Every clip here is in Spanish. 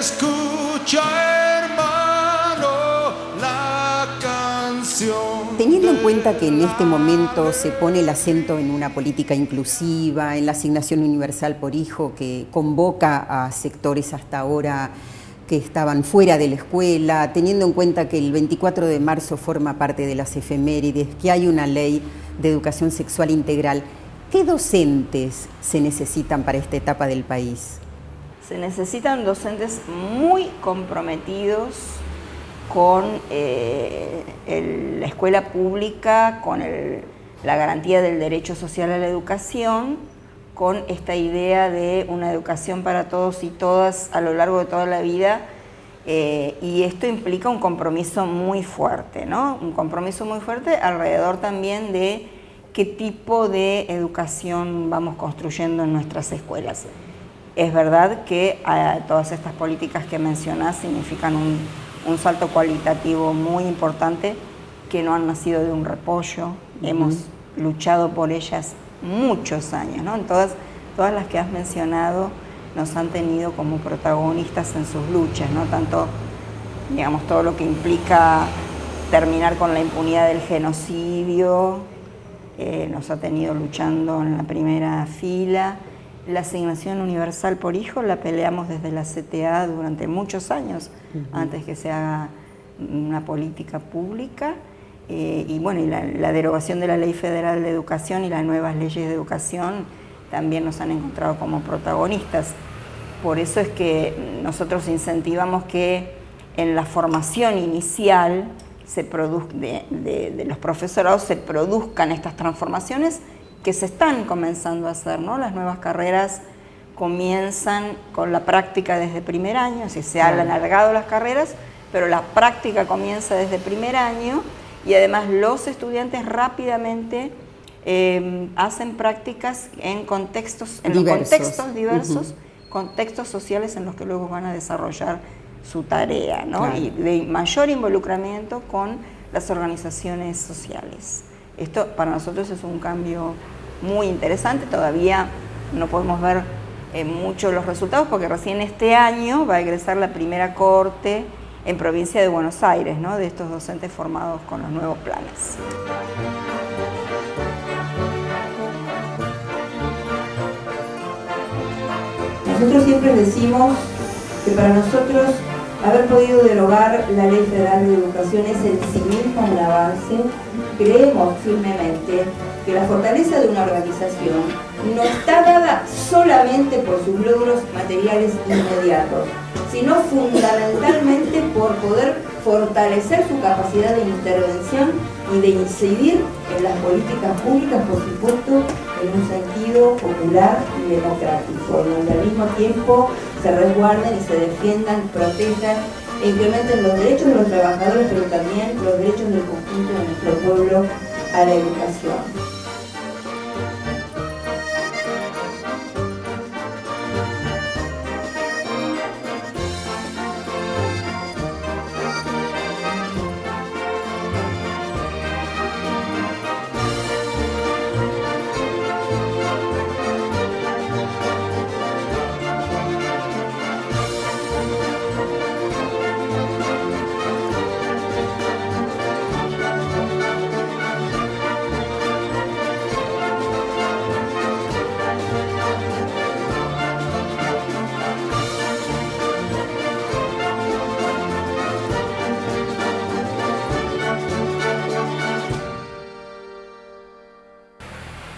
Escucha, hermano, la canción. Teniendo en cuenta que en este momento se pone el acento en una política inclusiva, en la asignación universal por hijo que convoca a sectores hasta ahora que estaban fuera de la escuela, teniendo en cuenta que el 24 de marzo forma parte de las efemérides, que hay una ley de educación sexual integral, ¿qué docentes se necesitan para esta etapa del país? Se necesitan docentes muy comprometidos con la escuela pública, con la garantía del derecho social a la educación, con esta idea de una educación para todos y todas a lo largo de toda la vida, y esto implica un compromiso muy fuerte, ¿no? Un compromiso muy fuerte alrededor también de qué tipo de educación vamos construyendo en nuestras escuelas. Es verdad que todas estas políticas que mencionás significan un salto cualitativo muy importante, que no han nacido de un repollo. Hemos luchado por ellas muchos años, ¿no? Todas las que has mencionado nos han tenido como protagonistas en sus luchas, ¿no? Tanto, digamos, todo lo que implica terminar con la impunidad del genocidio, nos ha tenido luchando en la primera fila. La asignación universal por hijo la peleamos desde la CTA durante muchos años, antes que se haga una política pública. Y bueno, y la derogación de la Ley Federal de Educación y las nuevas leyes de educación también nos han encontrado como protagonistas. Por eso es que nosotros incentivamos que en la formación inicial de los profesorados se produzcan estas transformaciones que se están comenzando a hacer, ¿no? Las nuevas carreras comienzan con la práctica desde primer año, se han alargado las carreras, pero la práctica comienza desde primer año, y además los estudiantes rápidamente hacen prácticas en contextos diversos, contextos sociales en los que luego van a desarrollar su tarea, ¿no? Claro. Y de mayor involucramiento con las organizaciones sociales. Esto para nosotros es un cambio muy interesante. Todavía no podemos ver mucho los resultados porque recién este año va a egresar la primera cohorte en provincia de Buenos Aires, ¿no? De estos docentes formados con los nuevos planes. Nosotros siempre decimos que para nosotros haber podido derogar la Ley Federal de Educación es en sí mismo un avance. Creemos firmemente que la fortaleza de una organización no está dada solamente por sus logros materiales inmediatos, sino fundamentalmente por poder fortalecer su capacidad de intervención y de incidir en las políticas públicas, por supuesto, en un sentido popular y democrático, donde al mismo tiempo se resguarden y se defiendan, protejan e incrementen los derechos de los trabajadores, pero también los derechos del conjunto de nuestro pueblo a la educación.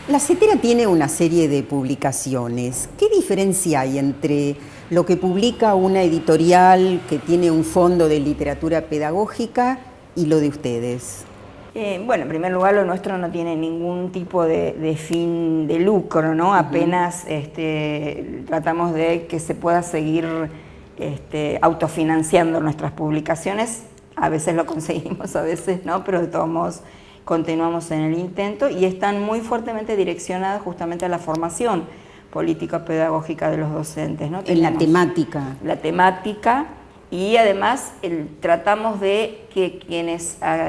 La CETERA tiene una serie de publicaciones. ¿Qué diferencia hay entre lo que publica una editorial que tiene un fondo de literatura pedagógica y lo de ustedes? Bueno, en primer lugar, lo nuestro no tiene ningún tipo de fin de lucro, ¿no? Apenas tratamos de que se pueda seguir autofinanciando nuestras publicaciones. A veces lo conseguimos, a veces no, pero de todos modos continuamos en el intento, y están muy fuertemente direccionadas justamente a la formación político-pedagógica de los docentes, ¿no? En la temática. La temática, y además tratamos de que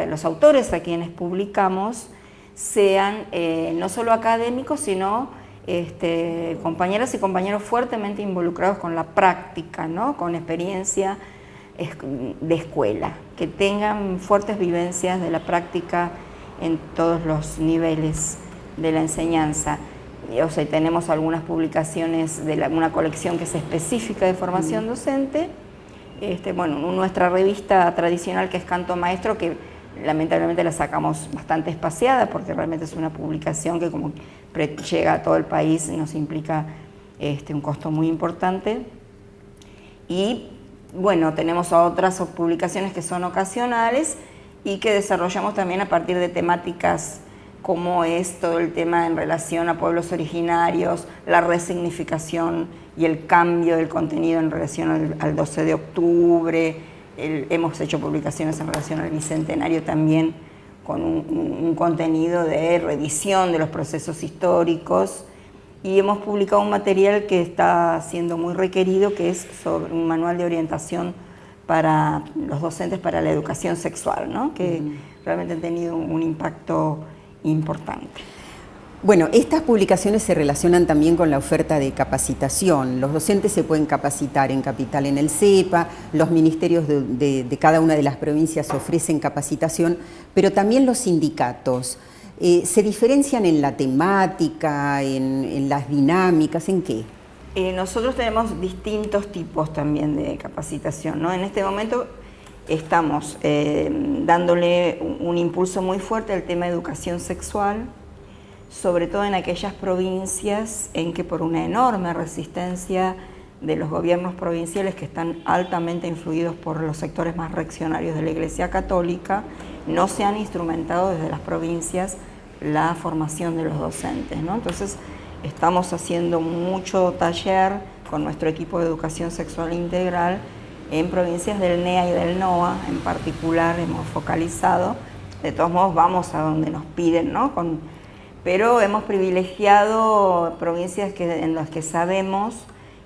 los autores a quienes publicamos sean no solo académicos, sino compañeras y compañeros fuertemente involucrados con la práctica, ¿no? Con experiencia de escuela, que tengan fuertes vivencias de la práctica en todos los niveles de la enseñanza. O sea, tenemos algunas publicaciones de una colección que es específica de formación docente. Bueno, nuestra revista tradicional, que es Canto Maestro, que lamentablemente la sacamos bastante espaciada porque realmente es una publicación que como llega a todo el país nos implica un costo muy importante. Y bueno, tenemos otras publicaciones que son ocasionales y que desarrollamos también a partir de temáticas como es todo el tema en relación a pueblos originarios, la resignificación y el cambio del contenido en relación al 12 de octubre. Hemos hecho publicaciones en relación al Bicentenario también con un contenido de revisión de los procesos históricos, y hemos publicado un material que está siendo muy requerido, que es sobre un manual de orientación para los docentes para la educación sexual, ¿no? Que realmente han tenido un impacto importante. Bueno, estas publicaciones se relacionan también con la oferta de capacitación. Los docentes se pueden capacitar en Capital en el CEPA, los ministerios de cada una de las provincias ofrecen capacitación, pero también los sindicatos. ¿Se diferencian en la temática, en las dinámicas, en qué? Nosotros tenemos distintos tipos también de capacitación, ¿no? En este momento estamos dándole un impulso muy fuerte al tema de educación sexual, sobre todo en aquellas provincias en que por una enorme resistencia de los gobiernos provinciales, que están altamente influidos por los sectores más reaccionarios de la Iglesia Católica, no se han instrumentado desde las provincias la formación de los docentes, ¿no? Entonces estamos haciendo mucho taller con nuestro equipo de educación sexual integral en provincias del NEA y del NOA en particular. Hemos focalizado, de todos modos vamos a donde nos piden, ¿no? Pero hemos privilegiado provincias en las que sabemos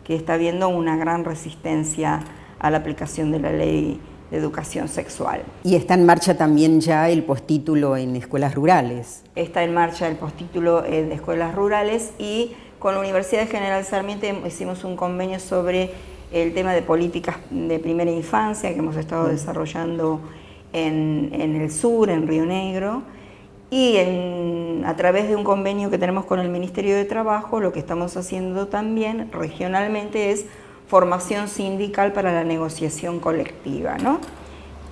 que está habiendo una gran resistencia a la aplicación de la ley de educación sexual. Y está en marcha también ya el postítulo en escuelas rurales. Está en marcha el postítulo de escuelas rurales, y con la Universidad de General Sarmiento hicimos un convenio sobre el tema de políticas de primera infancia que hemos estado desarrollando en el sur, en Río Negro. Y a través de un convenio que tenemos con el Ministerio de Trabajo, lo que estamos haciendo también regionalmente es formación sindical para la negociación colectiva, ¿no?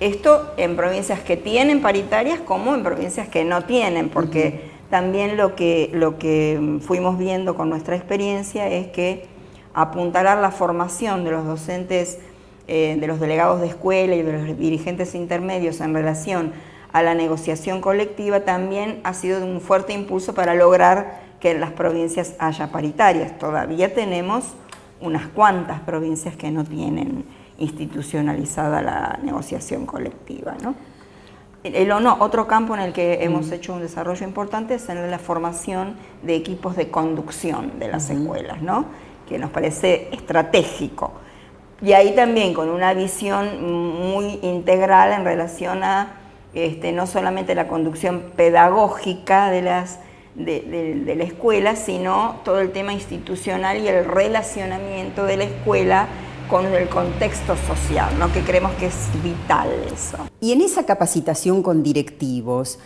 Esto en provincias que tienen paritarias como en provincias que no tienen, porque también lo que fuimos viendo con nuestra experiencia es que apuntalar la formación de los docentes, de los delegados de escuela y de los dirigentes intermedios en relación a la negociación colectiva también ha sido de un fuerte impulso para lograr que en las provincias haya paritarias. Todavía tenemos unas cuantas provincias que no tienen institucionalizada la negociación colectiva, ¿no? Otro campo en el que hemos hecho un desarrollo importante es en la formación de equipos de conducción de las escuelas, ¿no? Que nos parece estratégico. Y ahí también con una visión muy integral en relación a no solamente la conducción pedagógica de la escuela, sino todo el tema institucional y el relacionamiento de la escuela con el contexto social, ¿no? Que creemos que es vital eso. Y en esa capacitación con directivos,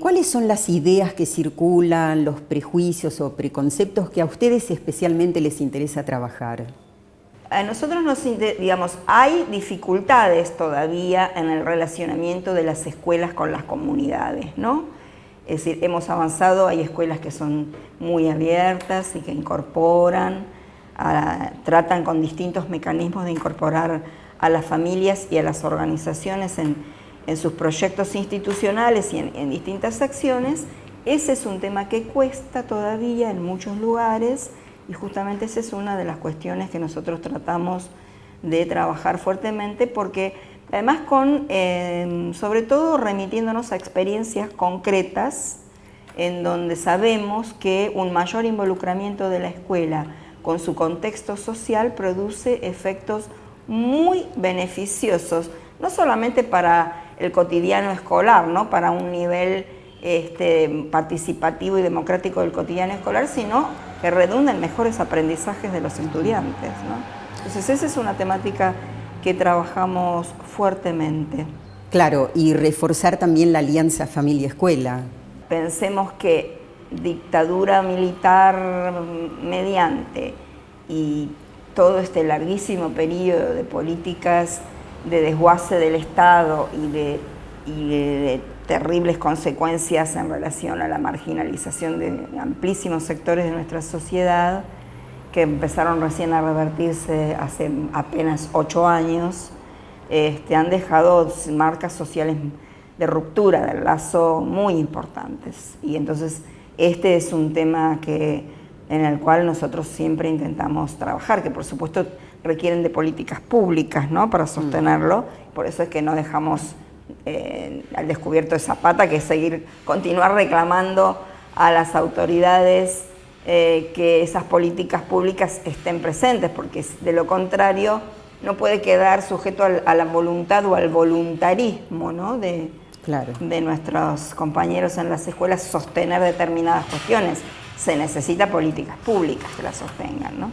¿cuáles son las ideas que circulan, los prejuicios o preconceptos que a ustedes especialmente les interesa trabajar? A nosotros hay dificultades todavía en el relacionamiento de las escuelas con las comunidades, ¿no? Es decir, hemos avanzado, hay escuelas que son muy abiertas y que incorporan, tratan con distintos mecanismos de incorporar a las familias y a las organizaciones en sus proyectos institucionales y en distintas acciones. Ese es un tema que cuesta todavía en muchos lugares, y justamente esa es una de las cuestiones que nosotros tratamos de trabajar fuertemente, porque además sobre todo remitiéndonos a experiencias concretas en donde sabemos que un mayor involucramiento de la escuela con su contexto social produce efectos muy beneficiosos, no solamente para el cotidiano escolar, ¿no? Para un nivel participativo y democrático del cotidiano escolar, sino que redunda en mejores aprendizajes de los estudiantes, ¿no? Entonces esa es una temática que trabajamos fuertemente. Claro, y reforzar también la alianza familia-escuela. Pensemos que dictadura militar mediante y todo este larguísimo periodo de políticas de desguace del Estado y de terribles consecuencias en relación a la marginalización de amplísimos sectores de nuestra sociedad, que empezaron recién a revertirse hace apenas 8 años, han dejado marcas sociales de ruptura del lazo muy importantes. Y entonces este es un tema en el cual nosotros siempre intentamos trabajar, que por supuesto requieren de políticas públicas, ¿no?, para sostenerlo. Por eso es que no dejamos al descubierto de Zapata, que es continuar reclamando a las autoridades que esas políticas públicas estén presentes, porque de lo contrario no puede quedar sujeto a la voluntad o al voluntarismo, ¿no?, Claro. de nuestros compañeros en las escuelas sostener determinadas cuestiones. Se necesita políticas públicas que las sostengan, ¿no?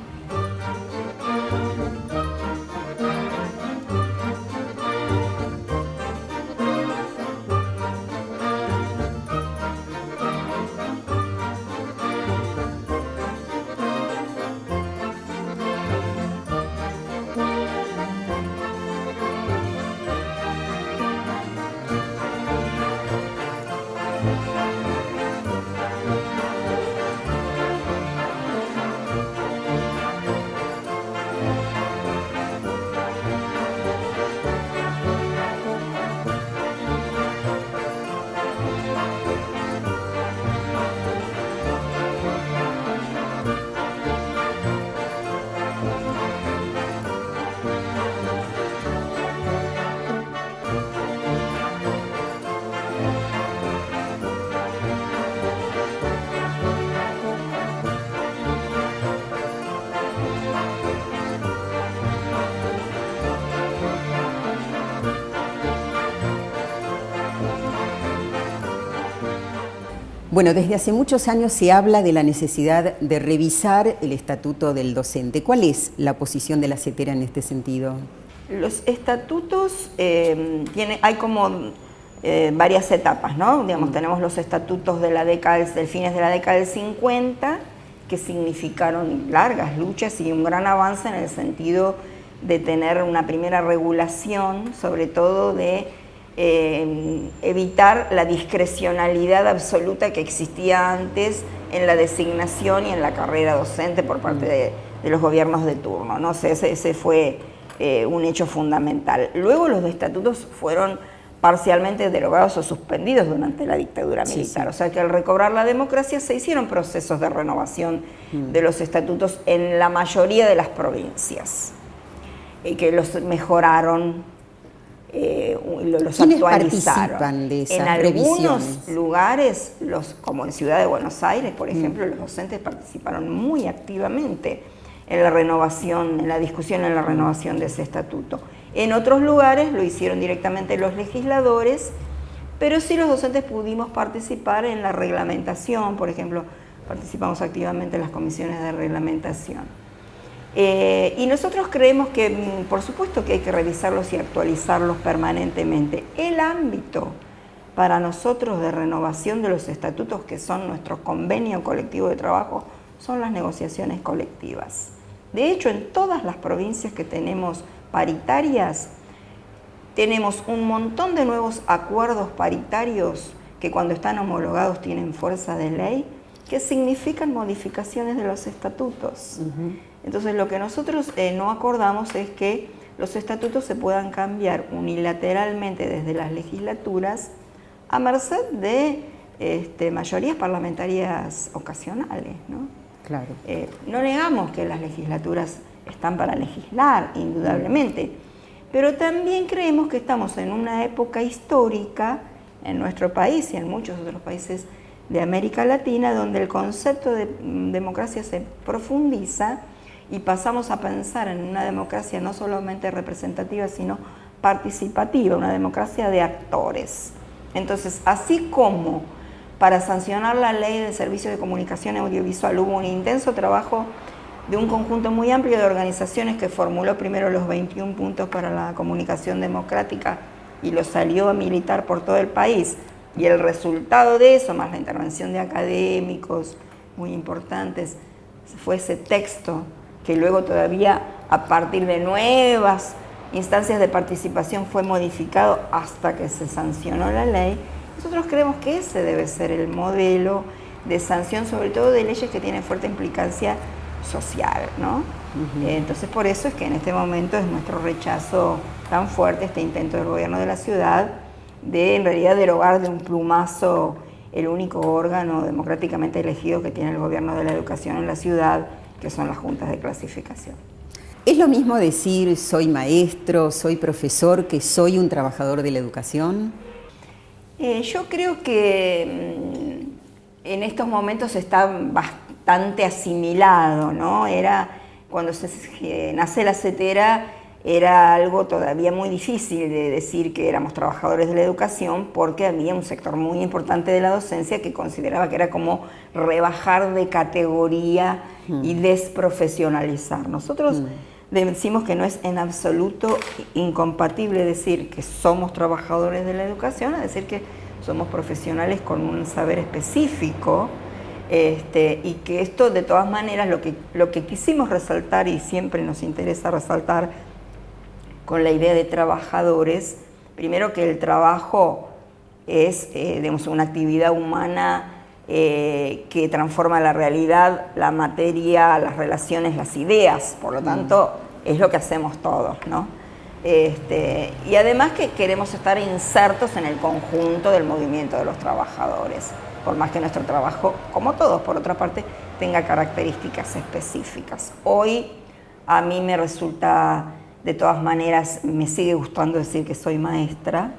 Bueno, desde hace muchos años se habla de la necesidad de revisar el estatuto del docente. ¿Cuál es la posición de la CETERA en este sentido? Los estatutos, hay como varias etapas, ¿no? Digamos, tenemos los estatutos de del fines de la década del 50, que significaron largas luchas y un gran avance en el sentido de tener una primera regulación, sobre todo de evitar la discrecionalidad absoluta que existía antes en la designación y en la carrera docente por parte de los gobiernos de turno, ¿no? O sea, ese fue un hecho fundamental. Luego los estatutos fueron parcialmente derogados o suspendidos durante la dictadura militar. Sí. O sea que al recobrar la democracia se hicieron procesos de renovación de los estatutos en la mayoría de las provincias, que los mejoraron, los actualizaron. Participan de esas en algunos revisiones? Lugares, como en Ciudad de Buenos Aires, por ejemplo, los docentes participaron muy activamente en la renovación, en la discusión, en la renovación de ese estatuto. En otros lugares lo hicieron directamente los legisladores, pero sí los docentes pudimos participar en la reglamentación, por ejemplo, participamos activamente en las comisiones de reglamentación. Y nosotros creemos que, por supuesto que hay que revisarlos y actualizarlos permanentemente. El ámbito para nosotros de renovación de los estatutos, que son nuestro convenio colectivo de trabajo, son las negociaciones colectivas. De hecho, en todas las provincias que tenemos paritarias, tenemos un montón de nuevos acuerdos paritarios que cuando están homologados tienen fuerza de ley, que significan modificaciones de los estatutos. Entonces, lo que nosotros no acordamos es que los estatutos se puedan cambiar unilateralmente desde las legislaturas a merced de mayorías parlamentarias ocasionales, ¿no? Claro. No negamos que las legislaturas están para legislar, indudablemente, pero también creemos que estamos en una época histórica en nuestro país y en muchos otros países de América Latina, donde el concepto de democracia se profundiza y pasamos a pensar en una democracia no solamente representativa, sino participativa, una democracia de actores. Entonces, así como para sancionar la ley de servicios de comunicación audiovisual. Hubo un intenso trabajo de un conjunto muy amplio de organizaciones que formuló primero los 21 puntos para la comunicación democrática y los salió a militar por todo el país. Y el resultado de eso, más la intervención de académicos muy importantes, fue ese texto que luego todavía a partir de nuevas instancias de participación fue modificado hasta que se sancionó la ley. Nosotros creemos que ese debe ser el modelo de sanción, sobre todo de leyes que tienen fuerte implicancia social, ¿no? Entonces por eso es que en este momento es nuestro rechazo tan fuerte este intento del gobierno de la ciudad de en realidad derogar de un plumazo el único órgano democráticamente elegido que tiene el gobierno de la educación en la ciudad, que son las juntas de clasificación. ¿Es lo mismo decir soy maestro, soy profesor, que soy un trabajador de la educación? Yo creo que en estos momentos está bastante asimilado, ¿no? Cuando nace la CETERA era algo todavía muy difícil de decir que éramos trabajadores de la educación, porque había un sector muy importante de la docencia que consideraba que era como rebajar de categoría y desprofesionalizar. Nosotros decimos que no es en absoluto incompatible decir que somos trabajadores de la educación, a decir que somos profesionales con un saber específico, y que esto de todas maneras lo que quisimos resaltar y siempre nos interesa resaltar con la idea de trabajadores, primero que el trabajo es digamos, una actividad humana que transforma la realidad, la materia, las relaciones, las ideas, por lo tanto es lo que hacemos todos, ¿no? Y además que queremos estar insertos en el conjunto del movimiento de los trabajadores, por más que nuestro trabajo, como todos por otra parte, tenga características específicas. Hoy a mí me resulta, de todas maneras, me sigue gustando decir que soy maestra,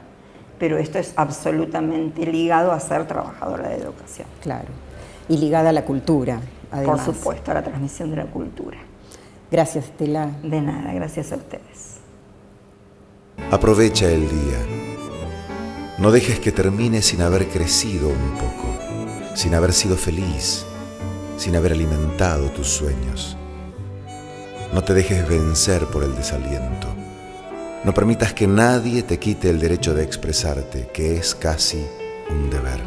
pero esto es absolutamente ligado a ser trabajadora de educación. Claro, y ligada a la cultura, además. Por supuesto, a la transmisión de la cultura. Gracias, Estela. De nada, gracias a ustedes. Aprovecha el día. No dejes que termine sin haber crecido un poco, sin haber sido feliz, sin haber alimentado tus sueños. No te dejes vencer por el desaliento. No permitas que nadie te quite el derecho de expresarte, que es casi un deber.